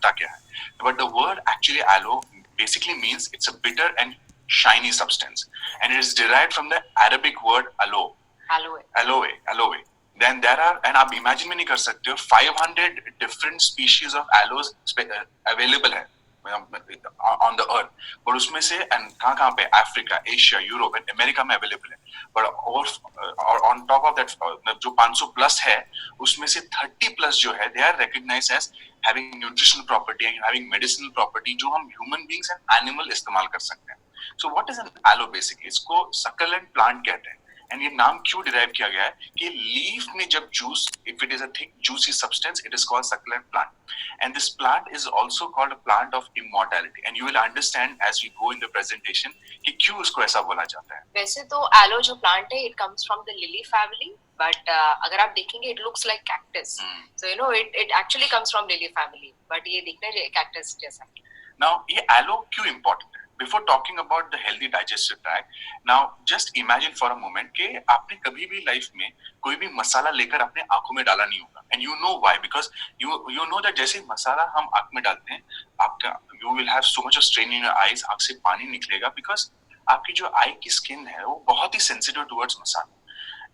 पता क्या है. But the word actually aloe basically means it's a bitter and shiny substance, and it is derived from the Arabic word aloe. Aloe. Then there are, and आप imagine में नहीं कर सकते हो, 500 different species of aloes available है on the earth. और उसमें से कहाँ पे, Africa, Asia, Europe and America में अवेलेबल है. पर और ऑन टॉप ऑफ दैट जो 500 प्लस है उसमें से 30 प्लस जो है they are recognised as having nutritional property and having medicinal property जो हम ह्यूमन बीइंग्स एंड एनिमल इस्तेमाल कर सकते हैं. So what is an aloe basically? इसको सक्लेंट प्लांट कहते हैं. एंड ये नाम क्यों डिराइव किया गया है कि लीफ में जब juice, if it is a thick juicy substance, it is called succulent plant. And this plant is also called a plant of immortality, and you will understand as we go in the presentation कि क्यों उसको ऐसा बोला जाता है. वैसे तो yellow जो प्लांट है it comes from the lily family, but अगर आप देखेंगे it looks like cactus. So you know it actually comes from lily family, but ये दिखने cactus जैसा. Now ये एलो क्यों important है? Before talking about the healthy digestive tract, now just imagine for a moment कि आपने कभी भी लाइफ में कोई भी मसाला लेकर अपने आंखों में डाला नहीं होगा. And you know why? Because you know that जैसे मसाला हम आंख में डालते हैं, आपका you will have so much of strain in your eyes, आंख से पानी निकलेगा because आपकी जो आई की स्किन है वो बहुत ही sensitive towards masala.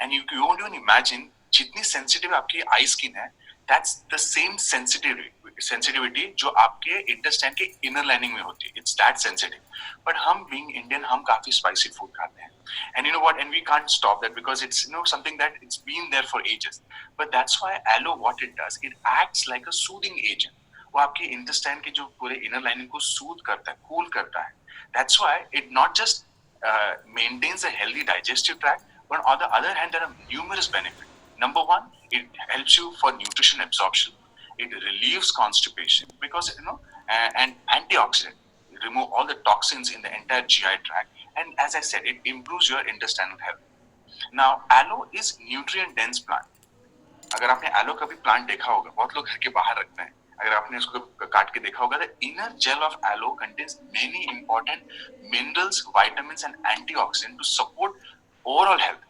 And you won't even imagine जितनी sensitive आपकी आई स्किन है, that's the same sensitivity जो आपके इंटेस्टाइन के इनर लाइनिंग में होती है. It's that sensitive. But हम being Indian, हम काफी spicy food खाते हैं. And you know what? And we can't stop that because it's something that it's been there for ages. But that's why aloe, what it does, it acts like a soothing agent. वो आपके intestine के जो पूरे inner lining को सूद करता है, cool करता है. That's why it not just maintains a healthy digestive tract, but on the other hand, there are numerous benefits. Number one, it helps you for nutrition absorption. It relieves constipation because and antioxidant. It remove all the toxins in the entire GI tract. And as I said, it improves your intestinal health. Now, aloe is nutrient dense plant. अगर आपने aloe का भी plant देखा होगा, बहुत लोग घर के बाहर रखते हैं. अगर आपने उसको काट के देखा होगा, the inner gel of aloe contains many important minerals, vitamins, and antioxidants to support overall health.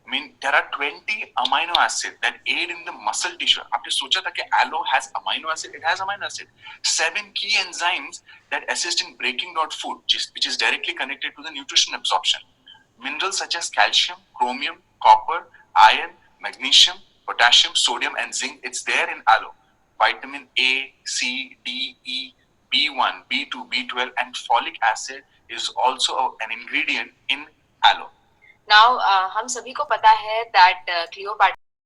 I mean, there are 20 amino acids that aid in the muscle tissue. आपने सोचा था कि aloe has amino acid? It has amino acid. 7 key enzymes that assist in breaking down food, which is directly connected to the nutrition absorption. Minerals such as calcium, chromium, copper, iron, magnesium, potassium, sodium, and zinc. It's there in aloe. Vitamin A, C, D, E, B1, B2, B12, and folic acid is also an ingredient in aloe. Now हम सभी को पता है that